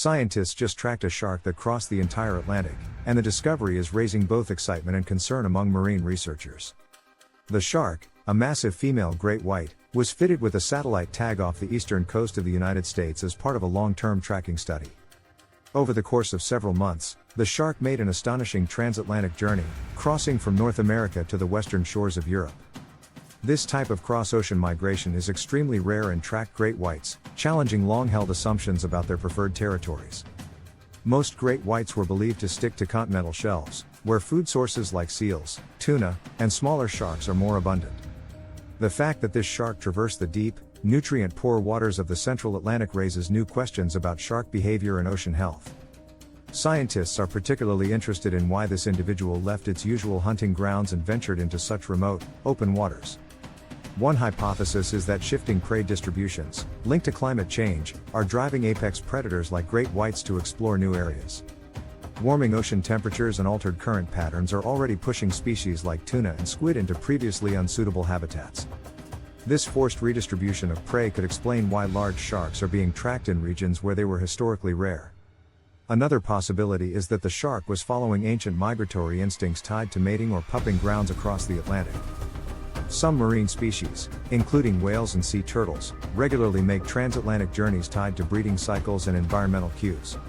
Scientists just tracked a shark that crossed the entire Atlantic, and the discovery is raising both excitement and concern among marine researchers. The shark, a massive female great white, was fitted with a satellite tag off the eastern coast of the United States as part of a long-term tracking study. Over the course of several months, the shark made an astonishing transatlantic journey, crossing from North America to the western shores of Europe. This type of cross-ocean migration is extremely rare in tracked great whites, challenging long-held assumptions about their preferred territories. Most great whites were believed to stick to continental shelves, where food sources like seals, tuna, and smaller sharks are more abundant. The fact that this shark traversed the deep, nutrient-poor waters of the central Atlantic raises new questions about shark behavior and ocean health. Scientists are particularly interested in why this individual left its usual hunting grounds and ventured into such remote, open waters. One hypothesis is that shifting prey distributions, linked to climate change, are driving apex predators like great whites to explore new areas. Warming ocean temperatures and altered current patterns are already pushing species like tuna and squid into previously unsuitable habitats. This forced redistribution of prey could explain why large sharks are being tracked in regions where they were historically rare. Another possibility is that the shark was following ancient migratory instincts tied to mating or pupping grounds across the Atlantic. Some marine species, including whales and sea turtles, regularly make transatlantic journeys tied to breeding cycles and environmental cues.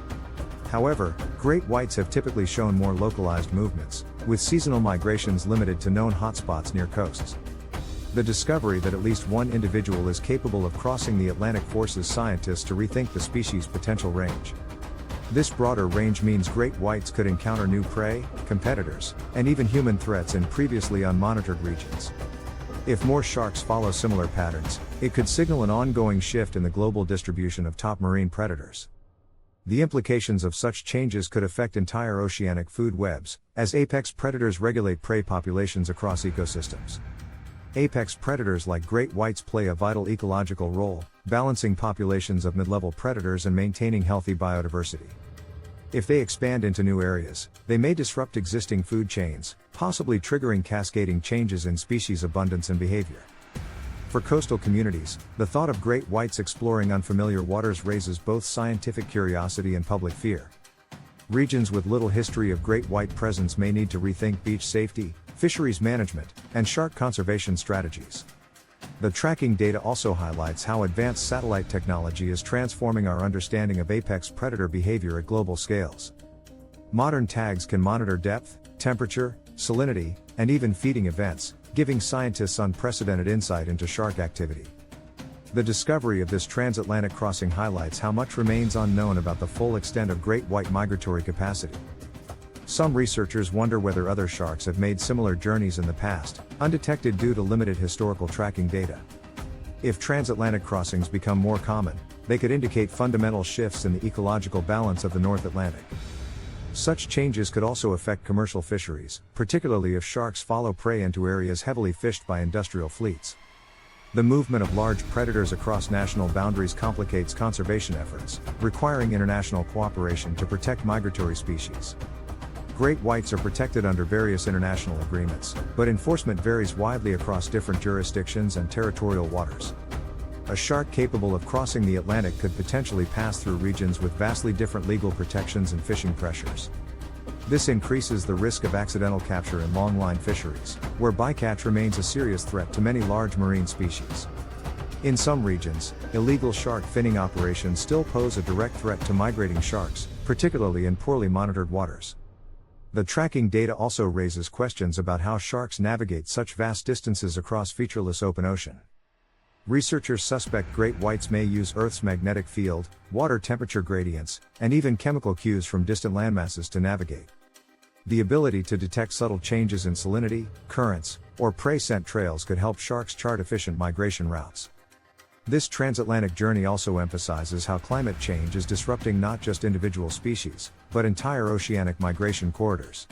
However, great whites have typically shown more localized movements, with seasonal migrations limited to known hotspots near coasts. The discovery that at least one individual is capable of crossing the Atlantic forces scientists to rethink the species' potential range. This broader range means great whites could encounter new prey, competitors, and even human threats in previously unmonitored regions. If more sharks follow similar patterns, it could signal an ongoing shift in the global distribution of top marine predators. The implications of such changes could affect entire oceanic food webs, as apex predators regulate prey populations across ecosystems. Apex predators like great whites play a vital ecological role, balancing populations of mid-level predators and maintaining healthy biodiversity. If they expand into new areas, they may disrupt existing food chains, possibly triggering cascading changes in species abundance and behavior. For coastal communities, the thought of great whites exploring unfamiliar waters raises both scientific curiosity and public fear. Regions with little history of great white presence may need to rethink beach safety, fisheries management, and shark conservation strategies. The tracking data also highlights how advanced satellite technology is transforming our understanding of apex predator behavior at global scales. Modern tags can monitor depth, temperature, salinity, and even feeding events, giving scientists unprecedented insight into shark activity. The discovery of this transatlantic crossing highlights how much remains unknown about the full extent of great white migratory capacity. Some researchers wonder whether other sharks have made similar journeys in the past, undetected due to limited historical tracking data. If transatlantic crossings become more common, they could indicate fundamental shifts in the ecological balance of the North Atlantic. Such changes could also affect commercial fisheries, particularly if sharks follow prey into areas heavily fished by industrial fleets. The movement of large predators across national boundaries complicates conservation efforts, requiring international cooperation to protect migratory species. Great whites are protected under various international agreements, but enforcement varies widely across different jurisdictions and territorial waters. A shark capable of crossing the Atlantic could potentially pass through regions with vastly different legal protections and fishing pressures. This increases the risk of accidental capture in longline fisheries, where bycatch remains a serious threat to many large marine species. In some regions, illegal shark finning operations still pose a direct threat to migrating sharks, particularly in poorly monitored waters. The tracking data also raises questions about how sharks navigate such vast distances across featureless open ocean. Researchers suspect great whites may use Earth's magnetic field, water temperature gradients, and even chemical cues from distant landmasses to navigate. The ability to detect subtle changes in salinity, currents, or prey scent trails could help sharks chart efficient migration routes. This transatlantic journey also emphasizes how climate change is disrupting not just individual species, but entire oceanic migration corridors.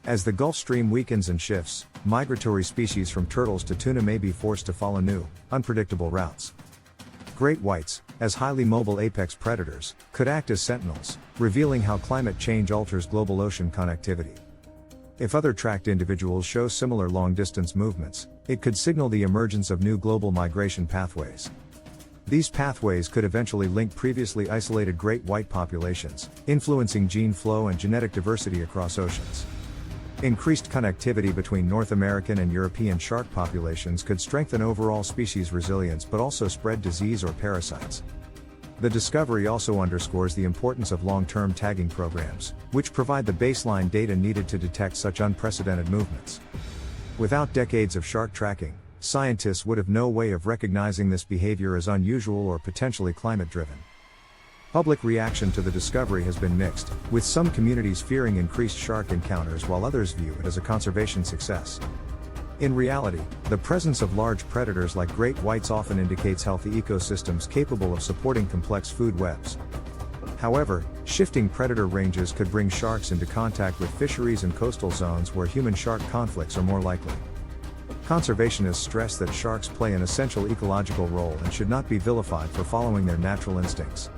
As the Gulf Stream weakens and shifts, migratory species from turtles to tuna may be forced to follow new, unpredictable routes. Great whites, as highly mobile apex predators, could act as sentinels, revealing how climate change alters global ocean connectivity. If other tracked individuals show similar long-distance movements, it could signal the emergence of new global migration pathways. These pathways could eventually link previously isolated great white populations, influencing gene flow and genetic diversity across oceans. Increased connectivity between North American and European shark populations could strengthen overall species resilience but also spread disease or parasites. The discovery also underscores the importance of long-term tagging programs, which provide the baseline data needed to detect such unprecedented movements. Without decades of shark tracking, scientists would have no way of recognizing this behavior as unusual or potentially climate-driven. Public reaction to the discovery has been mixed, with some communities fearing increased shark encounters while others view it as a conservation success. In reality, the presence of large predators like great whites often indicates healthy ecosystems capable of supporting complex food webs. However, shifting predator ranges could bring sharks into contact with fisheries and coastal zones where human-shark conflicts are more likely. Conservationists stress that sharks play an essential ecological role and should not be vilified for following their natural instincts.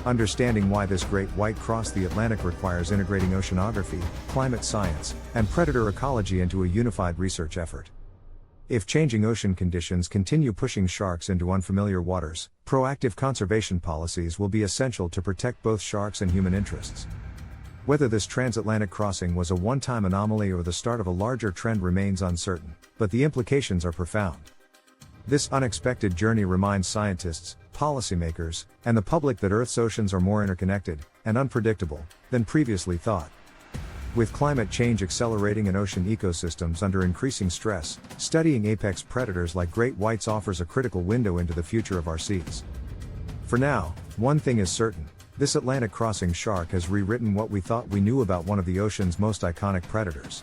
Understanding why this great white crossed the Atlantic requires integrating oceanography, climate science, and predator ecology into a unified research effort. If changing ocean conditions continue pushing sharks into unfamiliar waters, proactive conservation policies will be essential to protect both sharks and human interests. Whether this transatlantic crossing was a one-time anomaly or the start of a larger trend remains uncertain, but the implications are profound. This unexpected journey reminds scientists, policymakers, and the public that Earth's oceans are more interconnected and unpredictable than previously thought. With climate change accelerating and ocean ecosystems under increasing stress, studying apex predators like great whites offers a critical window into the future of our seas. For now, one thing is certain: this Atlantic crossing shark has rewritten what we thought we knew about one of the ocean's most iconic predators.